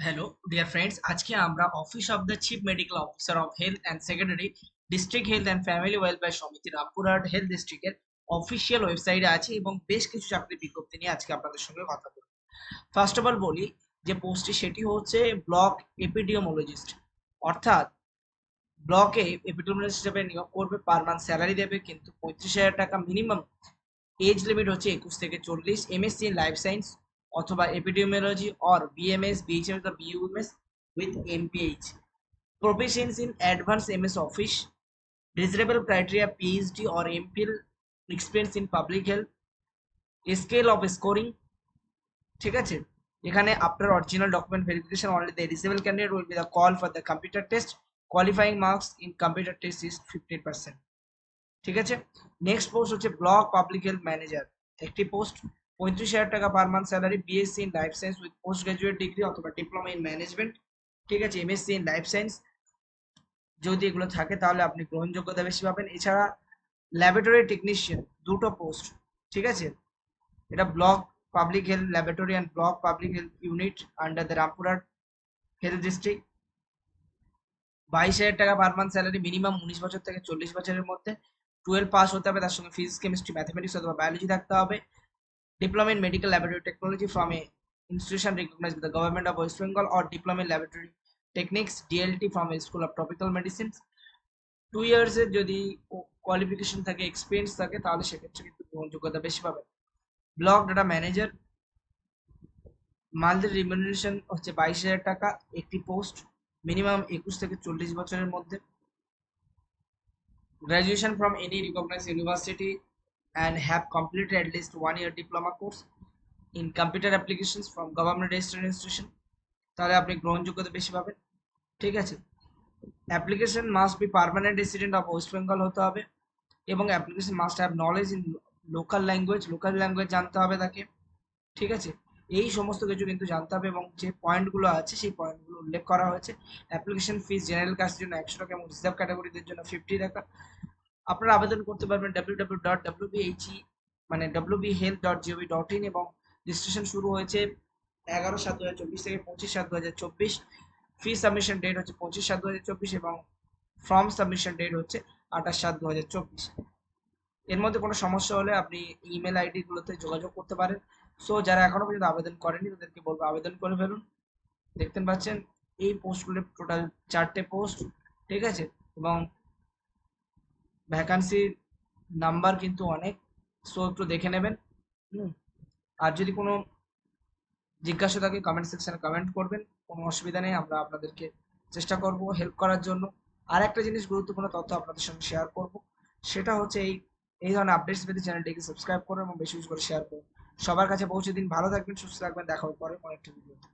Hello dear friends, আজকে আমরা office of the chief medical officer of health and secretary district health and family welfare সমিতি Rampurhat health ডিস্ট্রিক্টের official ওয়েবসাইটে আছে এবং বেশ কিছু চাকরির বিজ্ঞপ্তি নিয়ে আজকে আপনাদের সঙ্গে কথা বলবো। ফার্স্ট অফ অল বলি যে পোস্টটি সেটি হচ্ছে ব্লক এপিডিওমোলজিস্ট, অর্থাৎ ব্লকে এপিডিওমোলজিস্ট হিসেবে নিয়োগ করবে। পার মান্থ স্যালারি দেবে কিন্তু 35,000 টাকা মিনিমাম। এজ লিমিট হচ্ছে 21 থেকে 40। এমএসসি ইন লাইফ সায়েন্স অথবা এপিডিওমিওলজি অর বিএমএস বিএইচএম বা BUMS with MPH, proficiency in advanced MS Office, desirable criteria PhD or MPhil experience in public health, scale of scoring। ঠিক আছে, এখানে আপনার original document verification only the eligible candidate will be the call for the computer test, qualifying marks in computer test is 15%। ঠিক আছে, next post হচ্ছে block public health manager, একটি post. 35,000 টাকা per month salary, BSc in life science with post graduate degree অথবা diploma in management. ঠিক আছে, MSc in life science যদি এগুলো থাকে তাহলে আপনি গ্রহণযোগ্যতা বেশি পাবেন। এছাড়া ল্যাবরেটরি টেকনিশিয়ান দুটো পোস্ট। ঠিক আছে, এটা block public health laboratory and block public health unit under the Rampurhat health district. 22,000 টাকা পার মান্থ স্যালারি, মিনিমাম 19 বছর থেকে 40 বছরের মধ্যে। 12 পাস হতে হবে, তার সঙ্গে ফিজিক্স কেমিস্ট্রি ম্যাথমেটিক্স অথবা বায়োলজি থাকতে হবে। Diploma in medical laboratory technology from a institution recognized by the government of West Bengal or diploma in laboratory techniques DLT from a school of tropical medicine। 2 years এর যদি qualification থাকে, experience থাকে, তাহলে সেক্ষেত্রে কিন্তু গ্রহণযোগ্যতা বেশি পাবে। Block data manager, monthly remuneration হচ্ছে 22,000 টাকা, একটি পোস্ট, মিনিমাম 21 থেকে 40 বছরের মধ্যে। Graduation from any recognised university and have completed at least 1 year diploma course in computer applications from government registered institution, তাহলে আপনি গ্রহণযোগ্যতা বেশি পাবেন। ঠিক আছে, application must be permanent resident of West Bengal হতে হবে এবং application must have knowledge in local language জানতে হবে তাকে। ঠিক আছে, এই সমস্ত কিছু কিন্তু জানতে হবে এবং যে পয়েন্টগুলো আছে সেই পয়েন্টগুলো উল্লেখ করা হয়েছে। অ্যাপ্লিকেশন ফিস জেনারেল কাস্টের জন্য 100 টাকা এবং রিজার্ভ ক্যাটাগরিদের জন্য 50 টাকা। আপনারা আবেদন করতে পারবেন www.wbhe মানে wbhealth.gov.in এবং রেজিস্ট্রেশন শুরু হয়েছে 11/7/2024 থেকে 25/7/2024। ফি সাবমিশন ডেট হচ্ছে 25/7/2024 এবং ফর্ম সাবমিশন ডেট হচ্ছে 28/7/2024। এর মধ্যে কোনো সমস্যা হলে আপনি ইমেল আইডি গুলোতে যোগাযোগ করতে পারেন। সো যারা এখনো পর্যন্ত আবেদন করেনি তাদেরকে বলবো আবেদন করে ফেলুন। দেখতে পাচ্ছেন এই পোস্টগুলো টোটাল 4টে পোস্ট। ঠিক আছে, এবং ভ্যাকান্সির নাম্বার কিন্তু অনেক, সো একটু দেখে নেবেন। হুম, আর যদি কোনো জিজ্ঞাসা থাকে কমেন্ট সেকশনে কমেন্ট করবেন, কোনো অসুবিধা নেই, আমরা আপনাদেরকে চেষ্টা করব হেল্প করার জন্য। আর একটা জিনিস গুরুত্বপূর্ণ তথ্য আপনাদের সঙ্গে শেয়ার করব, সেটা হচ্ছে এই ধরনের আপডেটস পেতে চ্যানেলটিকে সাবস্ক্রাইব করুন এবং বেশি বেশি করে শেয়ার করুন। সবার কাছে পৌঁছে দিন। ভালো থাকবেন, সুস্থ থাকবেন, দেখা হবে পরে কোনো একটা ভিডিওতে।